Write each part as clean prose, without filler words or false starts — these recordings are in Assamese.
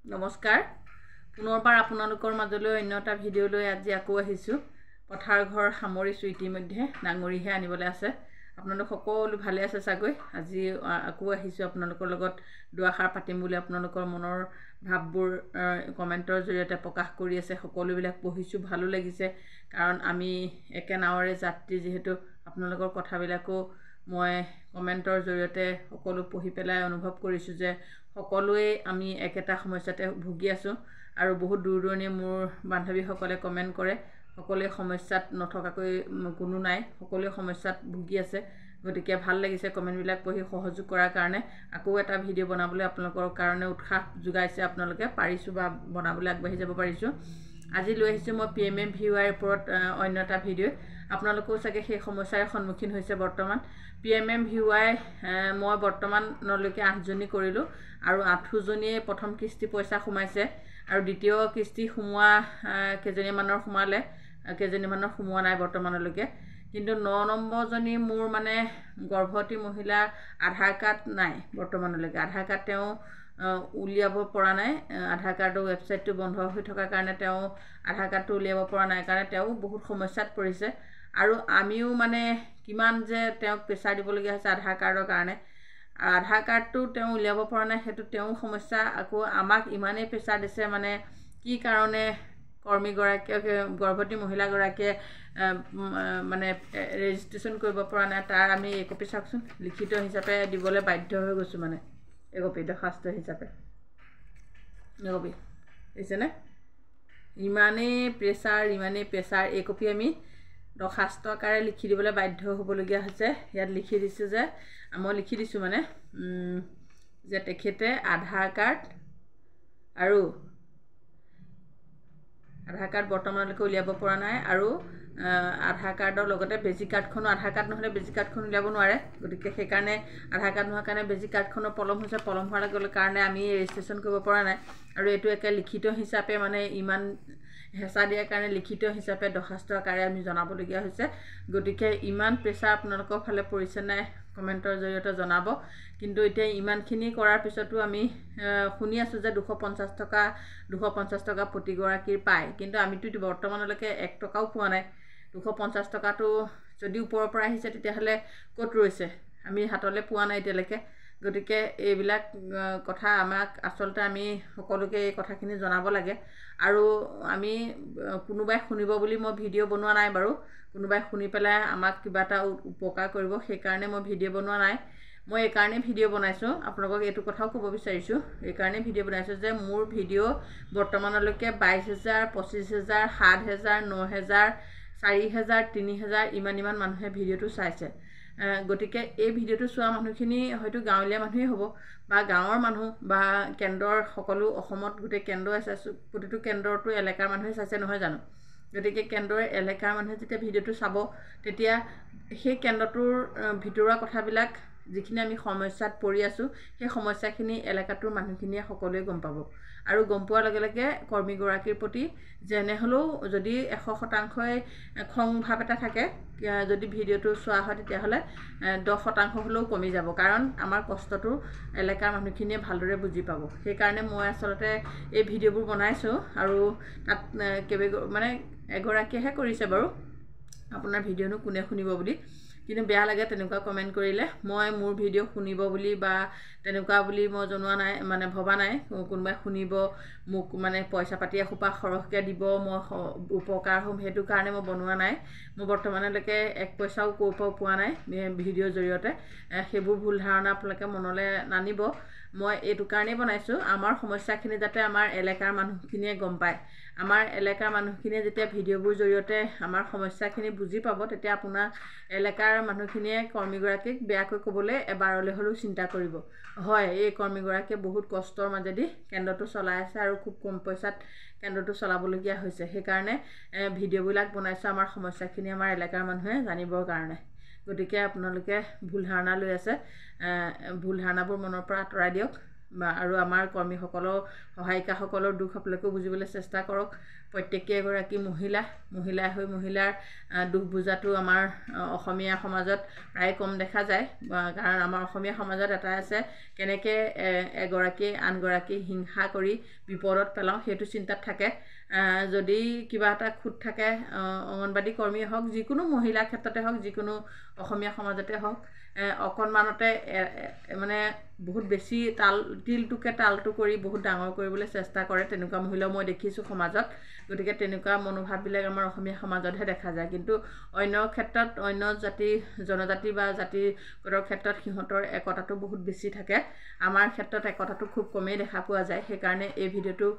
নমস্কাৰ পুনৰবাৰ আপোনালোকৰ মাজলৈ অন্য এটা ভিডিঅ' লৈ আজি আকৌ আহিছোঁ পথাৰ ঘৰ সামৰিছোঁ ইতিমধ্যে ডাঙৰিহে আনিবলৈ আছে আপোনালোক সকলো ভালে আছে চাগৈ আজি আকৌ আহিছোঁ আপোনালোকৰ লগত দুআষাৰ পাতিম বুলি আপোনালোকৰ মনৰ ভাৱবোৰ কমেণ্টৰ জৰিয়তে প্ৰকাশ কৰি আছে সকলোবিলাক পঢ়িছোঁ ভালো লাগিছে কাৰণ আমি একে নাৱৰে যাত্ৰী যিহেতু আপোনালোকৰ কথাবিলাকো মই কমেণ্টৰ জৰিয়তে সকলো পঢ়ি পেলাই অনুভৱ কৰিছোঁ যে সকলোৱে আমি একেটা সমস্যাতে ভুগি আছোঁ আৰু বহুত দূৰ দূৰণি মোৰ বান্ধৱীসকলে কমেণ্ট কৰে সকলোৱে সমস্যাত নথকাকৈ কোনো নাই সকলোৱে সমস্যাত ভুগি আছে গতিকে ভাল লাগিছে কমেণ্টবিলাক পঢ়ি সহযোগ কৰাৰ কাৰণে আকৌ এটা ভিডিঅ' বনাবলৈ আপোনালোকৰ কাৰণে উৎসাহ যোগাইছে আপোনালোকে পাৰিছোঁ বা বনাবলৈ আগবাঢ়ি যাব পাৰিছোঁ আজি লৈ আহিছোঁ মই PMMVY ওপৰত অন্য এটা ভিডিঅ' আপোনালোকেও চাগে সেই সমস্যাৰ সন্মুখীন হৈছে বৰ্তমান PMMVY মই বৰ্তমানলৈকে 8জনী কৰিলোঁ আৰু 8জনীয়ে প্ৰথম কিস্তি পইচা সোমাইছে আৰু দ্বিতীয় কিস্তি সোমোৱা কেইজনীমানৰ সোমালে কেইজনীমানৰ সোমোৱা নাই বৰ্তমানলৈকে কিন্তু 9 নম্বৰজনী মোৰ মানে গৰ্ভৱতী মহিলা আধাৰ কাৰ্ড নাই বৰ্তমানলৈকে আধাৰ কাৰ্ড তেওঁ উলিয়াব পৰা নাই আধাৰ কাৰ্ডৰ ৱেবছাইটটো বন্ধ হৈ থকাৰ কাৰণে তেওঁ আধাৰ কাৰ্ডটো উলিয়াব পৰা নাই কাৰণে তেওঁ বহুত সমস্যাত পৰিছে আৰু আমিও মানে কিমান যে তেওঁক প্ৰেছাৰ দিবলগীয়া হৈছে আধাৰ কাৰ্ডৰ কাৰণে আধাৰ কাৰ্ডটো তেওঁ উলিয়াব পৰা নাই সেইটো তেওঁ সমস্যা আকৌ আমাক ইমানেই প্ৰেছাৰ দিছে মানে কি কাৰণে কৰ্মীগৰাকীয়ে গৰ্ভৱতী মহিলাগৰাকীয়ে মানে ৰেজিষ্ট্ৰেশ্যন কৰিব পৰা নাই তাৰ আমি একপি চাওকচোন লিখিত হিচাপে দিবলৈ বাধ্য হৈ গৈছোঁ মানে একপি দৰখাস্ত হিচাপে একপি বুজিছেনে ইমানেই প্ৰেছাৰ একপি আমি দৰখাস্ত আকাৰে লিখি দিবলৈ বাধ্য হ'বলগীয়া হৈছে ইয়াত লিখি দিছোঁ যে মই লিখি দিছোঁ মানে যে তেখেতে আধাৰ কাৰ্ড বৰ্তমানলৈকে উলিয়াব পৰা নাই আৰু আধাৰ কাৰ্ডৰ লগতে বেজি কাৰ্ডখনো আধাৰ কাৰ্ড নহ'লে বেজি কাৰ্ডখন উলিয়াব নোৱাৰে গতিকে সেইকাৰণে আধাৰ কাৰ্ড নোহোৱাৰ কাৰণে বেজি কাৰ্ডখনৰ পলম হোৱাৰ কাৰণে আমি ৰেজিষ্ট্ৰেশ্যন কৰিব পৰা নাই আৰু এইটো একে লিখিত হিচাপে মানে ইমান হেঁচা দিয়াৰ কাৰণে লিখিত হিচাপে দৰখাস্ত আকাৰে আমি জনাবলগীয়া হৈছে গতিকে ইমান প্ৰেছাৰ আপোনালোকৰ ফালে পৰিছে নাই কমেণ্টৰ জৰিয়তে জনাব কিন্তু এতিয়া ইমানখিনি কৰাৰ পিছতো আমি শুনি আছোঁ যে 250 টকা প্ৰতিগৰাকীৰ পায় কিন্তু আমিতো বৰ্তমানলৈকে 1 টকাও পোৱা নাই 250 টকাটো যদি ওপৰৰ পৰা আহিছে তেতিয়াহ'লে ক'ত ৰৈছে আমি হাতলৈ পোৱা নাই এতিয়ালৈকে গতিকে এইবিলাক কথা আমাক আচলতে আমি সকলোকে এই কথাখিনি জনাব লাগে আৰু আমি কোনোবাই শুনিব বুলি মই ভিডিঅ' বনোৱা নাই বাৰু কোনোবাই শুনি পেলাই আমাক কিবা এটা উপকাৰ কৰিব সেইকাৰণে মই ভিডিঅ' বনোৱা নাই মই এইকাৰণে ভিডিঅ' বনাইছোঁ আপোনালোকক এইটো কথাও ক'ব বিচাৰিছোঁ এইকাৰণে ভিডিঅ' বনাইছোঁ যে মোৰ ভিডিঅ' বৰ্তমানলৈকে 22,000 25,000 7,000 9,000 4,000 3,000 ইমান মানুহে ভিডিঅ'টো চাইছে গতিকে এই ভিডিঅ'টো চোৱা মানুহখিনি হয়তো গাঁৱলীয়া মানুহেই হ'ব বা গাঁৱৰ মানুহ বা কেন্দ্ৰৰ সকলো অসমত গোটেই কেন্দ্ৰ আছে প্ৰতিটো কেন্দ্ৰটো এলেকাৰ মানুহে চাইছে নহয় জানো গতিকে কেন্দ্ৰৰ এলেকাৰ মানুহে যেতিয়া ভিডিঅ'টো চাব তেতিয়া সেই কেন্দ্ৰটোৰ ভিতৰুৱা কথাবিলাক যিখিনি আমি সমস্যাত পৰি আছোঁ সেই সমস্যাখিনি এলেকাটোৰ মানুহখিনিয়ে সকলোৱে গম পাব আৰু গম পোৱাৰ লগে লগে কৰ্মীগৰাকীৰ প্ৰতি যেনে হ'লেও যদি 100% খং ভাৱ এটা থাকে যদি ভিডিঅ'টো চোৱা হয় তেতিয়াহ'লে 10% হ'লেও কমি যাব কাৰণ আমাৰ কষ্টটো এলেকাৰ মানুহখিনিয়ে ভালদৰে বুজি পাব সেইকাৰণে মই আচলতে এই ভিডিঅ'বোৰ বনাইছোঁ আৰু তাত মানে এগৰাকীয়েহে কৰিছে বাৰু আপোনাৰ ভিডিঅ'নো কোনে শুনিব বুলি কিন্তু বেয়া লাগে তেনেকুৱা কমেণ্ট কৰিলে মই মোৰ ভিডিঅ' শুনিব বুলি বা তেনেকুৱা বুলি মই জনোৱা নাই মানে ভবা নাই কোনোবাই শুনিব মোক মানে পইচা পাতি এসোপা সৰহকৈ দিব মই উপকাৰ হ'ম সেইটো কাৰণে মই বনোৱা নাই মই বৰ্তমানলৈকে 1 পইচাও ক'ৰ পৰাও পোৱা নাই ভিডিঅ'ৰ জৰিয়তে সেইবোৰ ভুল ধাৰণা আপোনালোকে মনলৈ নানিব মই এইটো কাৰণেই বনাইছোঁ আমাৰ সমস্যাখিনি যাতে আমাৰ এলেকাৰ মানুহখিনিয়ে গম পায় আমাৰ এলেকাৰ মানুহখিনিয়ে যেতিয়া ভিডিঅ'বোৰ জৰিয়তে আমাৰ সমস্যাখিনি বুজি পাব তেতিয়া আপোনাৰ এলেকাৰ মানুহখিনিয়ে কৰ্মীগৰাকীক বেয়াকৈ ক'বলৈ এবাৰলৈ হ'লেও চিন্তা কৰিব হয় এই কৰ্মীগৰাকীয়ে বহুত কষ্টৰ মাজেদি কেন্দ্ৰটো চলাই আছে আৰু খুব কম পইচাত কেন্দ্ৰটো চলাবলগীয়া হৈছে সেইকাৰণে ভিডিঅ'বিলাক বনাইছোঁ আমাৰ সমস্যাখিনি আমাৰ এলেকাৰ মানুহে জানিবৰ কাৰণে গতিকে আপোনালোকে ভুল ধাৰণা লৈ আছে ভুল ধাৰণাবোৰ মনৰ পৰা আঁতৰাই দিয়ক আৰু আমাৰ কৰ্মীসকলৰ সহায়িকাসকলৰ দুখ আপোনালোকেও বুজিবলৈ চেষ্টা কৰক প্ৰত্যেকেই এগৰাকী মহিলাই হৈ মহিলাৰ দুখ বুজাটো আমাৰ অসমীয়া সমাজত প্ৰায় কম দেখা যায় কাৰণ আমাৰ অসমীয়া সমাজত এটা আছে কেনেকৈ এগৰাকী আনগৰাকী হিংসা কৰি বিপদত পেলাওঁ সেইটো চিন্তাত থাকে যদি কিবা এটা খুঁত থাকে অংগনবাদী কৰ্মীয়ে হওক যিকোনো মহিলাৰ ক্ষেত্ৰতে হওক যিকোনো অসমীয়া সমাজতে হওক অকণমানতে মানে বহুত বেছি তিলটোকে তালটো কৰি বহুত ডাঙৰ কৰিবলৈ চেষ্টা কৰে তেনেকুৱা মহিলাও মই দেখিছোঁ সমাজত গতিকে তেনেকুৱা মনোভাৱবিলাক আমাৰ অসমীয়া সমাজতহে দেখা যায় কিন্তু অন্য ক্ষেত্ৰত অন্য জনজাতি বা জাতিগতৰ ক্ষেত্ৰত সিহঁতৰ একতাটো বহুত বেছি থাকে আমাৰ ক্ষেত্ৰত একতাটো খুব কমেই দেখা পোৱা যায় সেইকাৰণে এই ভিডিঅ'টোৰ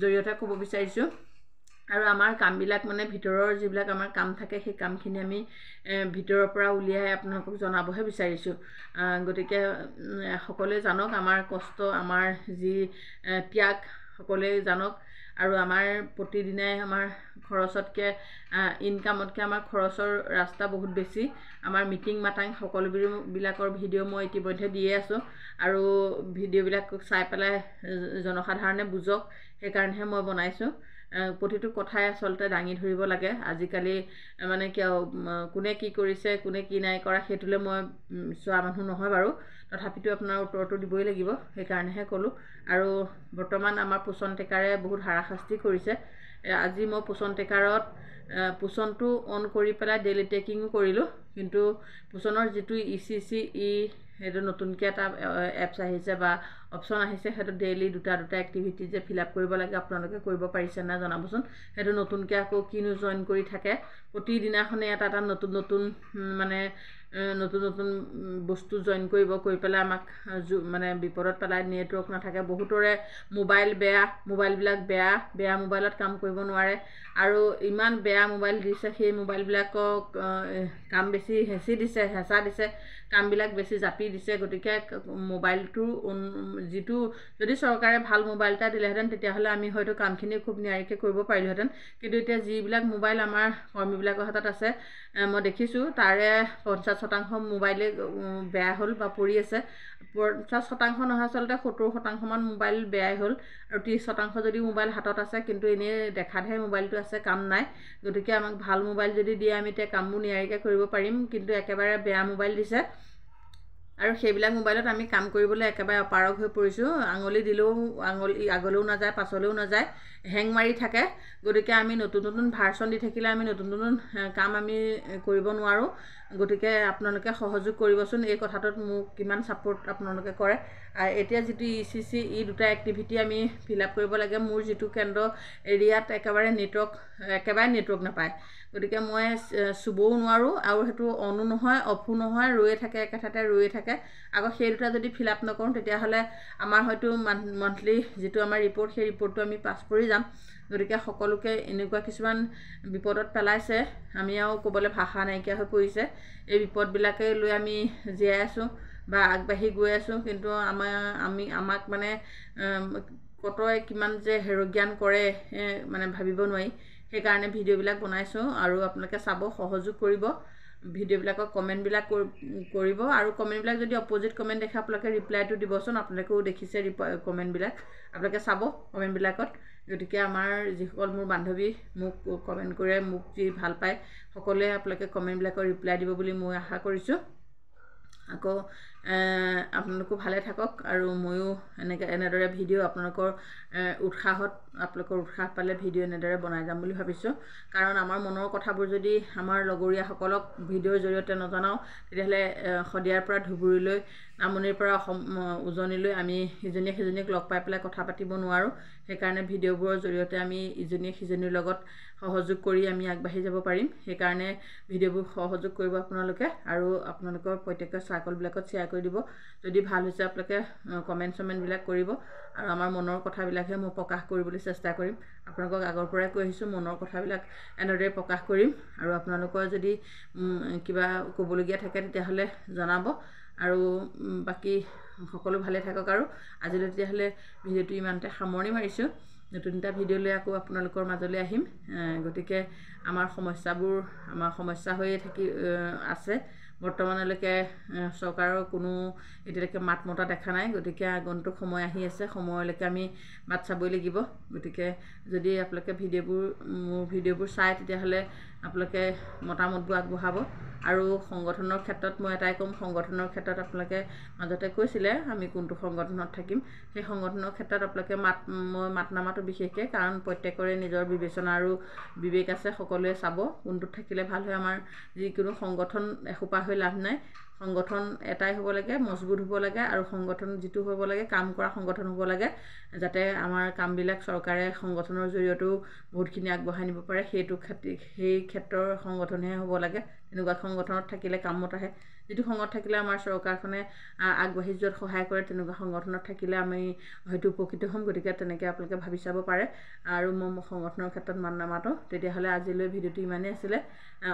জৰিয়তে ক'ব বিচাৰিছোঁ আৰু আমাৰ কামবিলাক মানে ভিতৰৰ যিবিলাক আমাৰ কাম থাকে সেই কামখিনি আমি ভিতৰৰ পৰা উলিয়াই আপোনালোকক জনাবহে বিচাৰিছোঁ গতিকে সকলোৱে জানক আমাৰ কষ্ট আমাৰ যি ত্যাগ সকলোৱে জানক আৰু আমাৰ প্ৰতিদিনাই আমাৰ খৰচতকৈ ইনকামতকৈ আমাৰ খৰচৰ ৰাস্তা বহুত বেছি আমাৰ মিটিং মাটাং সকলোবিলাকৰ ভিডিঅ' মই ইতিমধ্যে দিয়ে আছোঁ আৰু ভিডিঅ'বিলাক চাই পেলাই জনসাধাৰণে বুজক সেইকাৰণেহে মই বনাইছোঁ প্ৰতিটো কথাই আচলতে দাঙি ধৰিব লাগে আজিকালি মানে কিয় কোনে কি কৰিছে কোনে কি নাই কৰা সেইটোলৈ মই চোৱা মানুহ নহয় বাৰু তথাপিতো আপোনাৰ উত্তৰটো দিবই লাগিব সেইকাৰণেহে ক'লোঁ আৰু বৰ্তমান আমাৰ পোষণ টেকাৰে বহুত হাৰাশাস্তি কৰিছে আজি মই পোষণ টেকাৰত পোষণটো অন কৰি পেলাই ডেইলি ট্ৰেকিঙো কৰিলোঁ কিন্তু পোষণৰ যিটো ECC সেইটো নতুনকৈ এটা এপছ আহিছে বা অপশ্যন আহিছে সেইটো ডেইলি দুটা এক্টিভিটি যে ফিল আপ কৰিব লাগে আপোনালোকে কৰিব পাৰিছে না জনাবচোন সেইটো নতুনকৈ আকৌ কিনো জইন কৰি থাকে প্ৰতিদিনাখনে এটা নতুন মানে নতুন বস্তু জইন কৰি পেলাই আমাক মানে বিপদত পেলাই নেটৱৰ্ক নাথাকে বহুতৰে মোবাইলবিলাক বেয়া মোবাইলত কাম কৰিব নোৱাৰে আৰু ইমান বেয়া মোবাইল দিছে সেই মোবাইলবিলাকক কাম বেছি হেঁচা দিছে কামবিলাক বেছি জাপি দিছে গতিকে মোবাইলটোৰ যিটো যদি চৰকাৰে ভাল মোবাইল এটা দিলেহেঁতেন তেতিয়াহ'লে আমি হয়তো কামখিনি খুব নিয়াৰিকৈ কৰিব পাৰিলোহেঁতেন কিন্তু এতিয়া যিবিলাক মোবাইল আমাৰ কৰ্মীবিলাকৰ হাতত আছে মই দেখিছোঁ তাৰে 50% মোবাইলে বেয়া হ'ল বা পৰি আছে 50% নহয় আচলতে 70% মোবাইল বেয়াই হ'ল আৰু 30% যদি মোবাইল হাতত আছে কিন্তু এনেই দেখাতহে মোবাইলটো আছে কাম নাই গতিকে আমাক ভাল মোবাইল যদি দিয়ে আমি এতিয়া কামবোৰ নিয়াৰিকৈ কৰিব পাৰিম কিন্তু একেবাৰে বেয়া মোবাইল দিছে আৰু সেইবিলাক মোবাইলত আমি কাম কৰিবলৈ একেবাৰে অপাৰগ হৈ পৰিছোঁ আঙুলি দিলেও আঙুলি আগলৈও নাযায় পাছলৈও নাযায় হেং মাৰি থাকে গতিকে আমি নতুন ভাৰ্চন দি থাকিলে আমি নতুন কাম আমি কৰিব নোৱাৰোঁ গতিকে আপোনালোকে সহযোগ কৰিবচোন এই কথাটোত মোক কিমান ছাপোৰ্ট আপোনালোকে কৰে আৰু এতিয়া যিটো ECC দুটা এক্টিভিটি আমি ফিল আপ কৰিব লাগে মোৰ যিটো কেন্দ্ৰ এৰিয়াত একেবাৰে নেটৱৰ্ক নাপায় গতিকে মই চুবও নোৱাৰোঁ আৰু সেইটো অনো নহয় অফো নহয় ৰৈয়ে থাকে একেঠাইতে ৰৈয়ে থাকে আকৌ সেই দুটা যদি ফিল আপ নকৰোঁ তেতিয়াহ'লে আমাৰ হয়তো মান্থলি যিটো আমাৰ ৰিপৰ্ট সেই ৰিপৰ্টটো আমি পাছ কৰি যাম গতিকে সকলোকে এনেকুৱা কিছুমান বিপদত পেলাইছে আমি আৰু ক'বলৈ ভাষা নাইকিয়া হৈ পৰিছে এই বিপদবিলাকে লৈ আমি জীয়াই আছোঁ বা আগবাঢ়ি গৈ আছোঁ কিন্তু আমাক মানে কতই কিমান যে হেৰজ্ঞান কৰে মানে ভাবিব নোৱাৰি সেইকাৰণে ভিডিঅ'বিলাক বনাইছোঁ আৰু আপোনালোকে চাব সহযোগ কৰিব ভিডিঅ'বিলাকক কমেণ্টবিলাক কৰিব আৰু কমেণ্টবিলাক যদি অপজিট কমেণ্ট দেখে আপোনালোকে ৰিপ্লাইটো দিবচোন আপোনালোকেও দেখিছে কমেণ্টবিলাক আপোনালোকে চাব কমেণ্টবিলাকত গতিকে আমাৰ যিসকল মোৰ বান্ধৱী মোক কমেণ্ট কৰে মোক যি ভাল পায় সকলোৱে আপোনালোকে কমেণ্টবিলাকৰ ৰিপ্লাই দিব বুলি মই আশা কৰিছোঁ আকৌ আপোনালোকো ভালে থাকক আৰু ময়ো এনেদৰে ভিডিঅ' আপোনালোকৰ উৎসাহ পালে ভিডিঅ' এনেদৰে বনাই যাম বুলি ভাবিছোঁ কাৰণ আমাৰ মনৰ কথাবোৰ যদি আমাৰ লগৰীয়াসকলক ভিডিঅ'ৰ জৰিয়তে নজনাওঁ তেতিয়াহ'লে শদিয়াৰ পৰা ধুবুৰীলৈ নামনিৰ পৰা উজনিলৈ আমি ইজনীয়ে সিজনীক লগ পাই পেলাই কথা পাতিব নোৱাৰোঁ সেইকাৰণে ভিডিঅ'বোৰৰ জৰিয়তে আমি ইজনীয়ে সিজনীৰ লগত সহযোগ কৰি আমি আগবাঢ়ি যাব পাৰিম সেইকাৰণে ভিডিঅ'বোৰ সহযোগ কৰিব আপোনালোকে আৰু আপোনালোকৰ প্ৰত্যেকৰ চাৰ্কলবিলাকত শ্বেয়াৰ কৰি দিব যদি ভাল হৈছে আপোনালোকে কমেণ্টবিলাক কৰিব আৰু আমাৰ মনৰ কথাবিলাকহে মই প্ৰকাশ কৰিবলৈ চেষ্টা কৰিম আপোনালোকক আগৰ পৰাই কৈ আহিছোঁ মনৰ কথাবিলাক এনেদৰে প্ৰকাশ কৰিম আৰু আপোনালোকৰ যদি কিবা ক'বলগীয়া থাকে তেতিয়াহ'লে জনাব আৰু বাকী সকলো ভালে থাকক আৰু আজিলৈ তেতিয়াহ'লে ভিডিঅ'টো ইমানতে সামৰণি মাৰিছোঁ নতুন এটা ভিডিঅ' লৈ আকৌ আপোনালোকৰ মাজলৈ আহিম গতিকে আমাৰ সমস্যা হৈয়ে আছে বৰ্তমানলৈকে চৰকাৰৰ কোনো এতিয়ালৈকে মাত মতা দেখা নাই। গতিকে আগন্তুক সময় আহি আছে, সময়লৈকে আমি বাট চাবই লাগিব। গতিকে যদি আপোনালোকে মোৰ ভিডিঅ'বোৰ চাই তেতিয়াহ'লে আপোনালোকে মতামতবোৰ আগবঢ়াব। আৰু সংগঠনৰ ক্ষেত্ৰত মই এটাই ক'ম, সংগঠনৰ ক্ষেত্ৰত আপোনালোকে মাজতে কৈছিলে আমি কোনটো সংগঠনত থাকিম। সেই সংগঠনৰ ক্ষেত্ৰত আপোনালোকে মই মাত নামাতো বিশেষকৈ, কাৰণ প্ৰত্যেকৰে নিজৰ বিবেচনা আৰু বিবেক আছে। সকলোৱে চাব কোনটোত থাকিলে ভাল হয়। আমাৰ যিকোনো সংগঠন এসোপা হৈ লাভ নাই। সংগঠন এটাই হ'ব লাগে, মজবুত হ'ব লাগে, আৰু সংগঠন যিটো হ'ব লাগে কাম কৰা সংগঠন হ'ব লাগে, যাতে আমাৰ কামবিলাক চৰকাৰে সংগঠনৰ জৰিয়তেও বহুতখিনি আগবঢ়াই নিব পাৰে। সেই ক্ষেত্ৰৰ সংগঠনহে হ'ব লাগে। তেনেকুৱা সংগঠনত থাকিলে কামত আহে। যিটো সংগঠন থাকিলে আমাৰ চৰকাৰখনে আগবাঢ়ি যোৱাত সহায় কৰে, তেনেকুৱা সংগঠনত থাকিলে আমি হয়তো উপকৃত হ'ম। গতিকে তেনেকৈ আপোনালোকে ভাবি চাব পাৰে। আৰু মই সংগঠনৰ ক্ষেত্ৰত মাত নামাতো। তেতিয়াহ'লে আজিলৈ ভিডিঅ'টো ইমানেই আছিলে।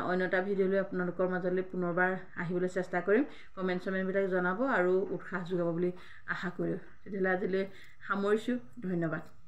অন্য এটা ভিডিঅ' লৈ আপোনালোকৰ মাজলৈ পুনৰবাৰ আহিবলৈ চেষ্টা কৰিম। কমেণ্টবিলাক জনাব আৰু উৎসাহ যোগাব বুলি আশা কৰোঁ। তেতিয়াহ'লে আজিলৈ সামৰিছোঁ। ধন্যবাদ।